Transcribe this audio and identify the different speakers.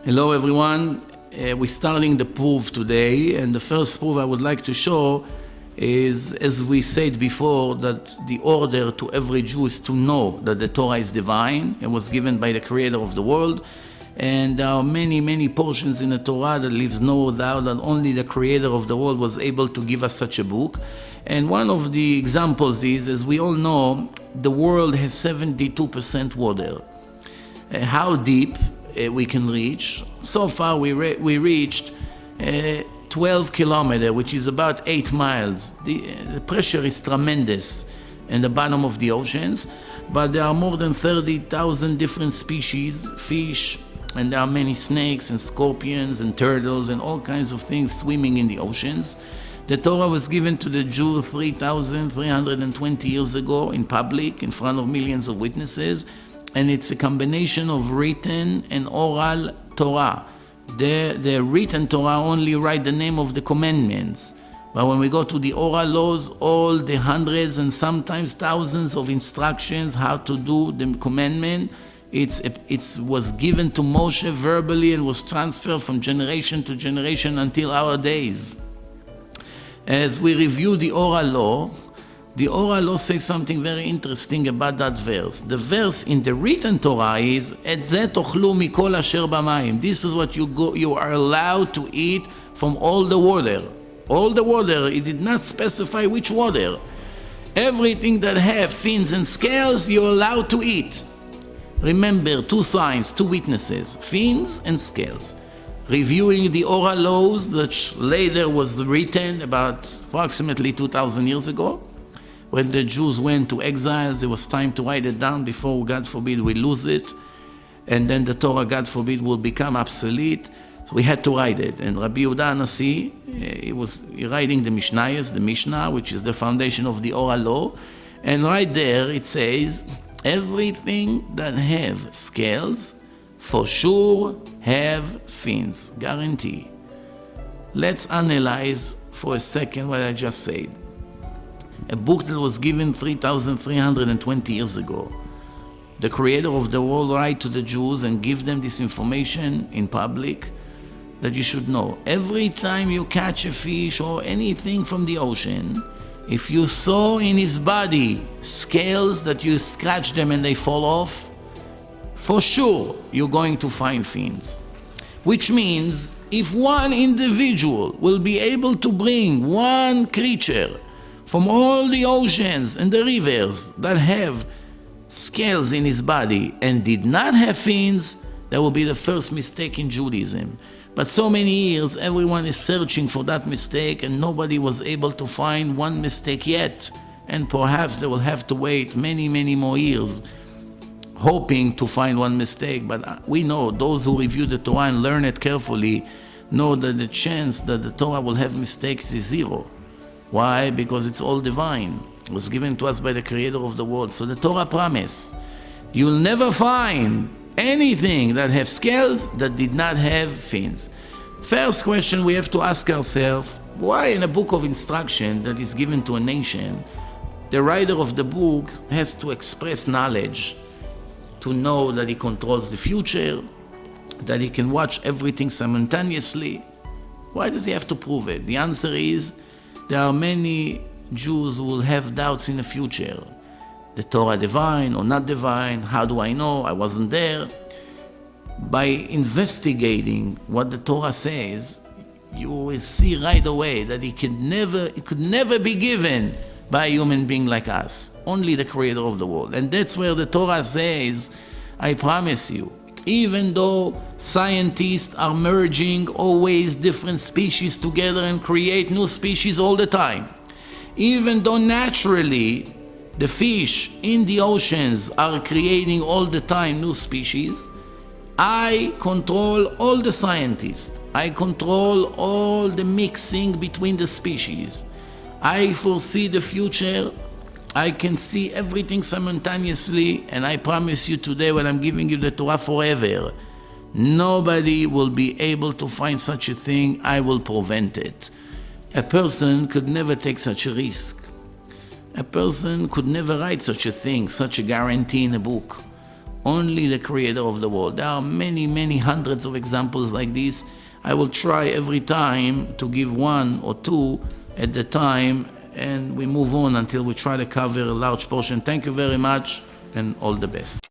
Speaker 1: Hello everyone, we're starting the proof today, and the first proof I would like to show is, as we said before, that the order to every Jew is to know that the Torah is divine and was given by the creator of the world, and there are many portions in the Torah that leaves no doubt that only the creator of the world was able to give us such a book. And one of the examples is, as we all know, the world has 72% water. How deep we can reach? So far we reached 12 kilometers, which is about 8 miles. The pressure is tremendous in the bottom of the oceans, but there are more than 30,000 different species, fish, and there are many snakes and scorpions and turtles and all kinds of things swimming in the oceans. The Torah was given to the Jew 3,320 years ago in public, in front of millions of witnesses, and it's a combination of written and oral Torah. The written Torah only write the name of the commandments, but when we go to the oral laws, all the hundreds and sometimes thousands of instructions how to do the commandment, it was given to Moshe verbally and was transferred from generation to generation until our days. As we review the oral law says something very interesting about that verse. The verse in the written Torah is, "Et ze tochlu mikol asher b'mayim." This is what you are allowed to eat from all the water. All the water, it did not specify which water. Everything that have fins and scales, you're allowed to eat. Remember, two signs, two witnesses, fins and scales. Reviewing the oral laws that later was written about approximately 2,000 years ago. When the Jews went to exiles, it was time to write it down before, God forbid, we lose it. And then the Torah, God forbid, will become obsolete. So we had to write it. And Rabbi Yehuda Nasi, he was writing the Mishnayos, the Mishnah, which is the foundation of the oral law. And right there it says, everything that have scales, for sure have fins, guarantee. Let's analyze for a second what I just said. A book that was given 3,320 years ago. The creator of the world write to the Jews and give them this information in public that you should know. Every time you catch a fish or anything from the ocean, if you saw in his body scales that you scratch them and they fall off, for sure you're going to find fins. Which means if one individual will be able to bring one creature from all the oceans and the rivers that have scales in his body and did not have fins, that will be the first mistake in Judaism. But so many years, everyone is searching for that mistake and nobody was able to find one mistake yet. And perhaps they will have to wait many more years hoping to find one mistake. But we know, those who review the Torah and learn it carefully, know that the chance that the Torah will have mistakes is zero. Why? Because it's all divine. It was given to us by the creator of the world. So the Torah promise, you'll never find anything that have scales that did not have fins. First question we have to ask ourselves, why in a book of instruction that is given to a nation, the writer of the book has to express knowledge, to know that he controls the future, that he can watch everything simultaneously? Why does he have to prove it? The answer is, there are many Jews who will have doubts in the future. The Torah divine or not divine? How do I know? I wasn't there. By investigating what the Torah says, you will see right away that it could never be given by a human being like us. Only the creator of the world. And that's where the Torah says, I promise you, even though scientists are merging always different species together and create new species all the time, even though naturally the fish in the oceans are creating all the time new species, I control all the scientists. I control all the mixing between the species. I foresee the future. I can see everything simultaneously, and I promise you today when I'm giving you the Torah forever, nobody will be able to find such a thing. I will prevent it. A person could never take such a risk. A person could never write such a thing, such a guarantee in a book. only the Creator of the world. There are many, many hundreds of examples like this. I will try every time to give one or two at the time, and we move on until we try to cover a large portion. Thank you very much, and all the best.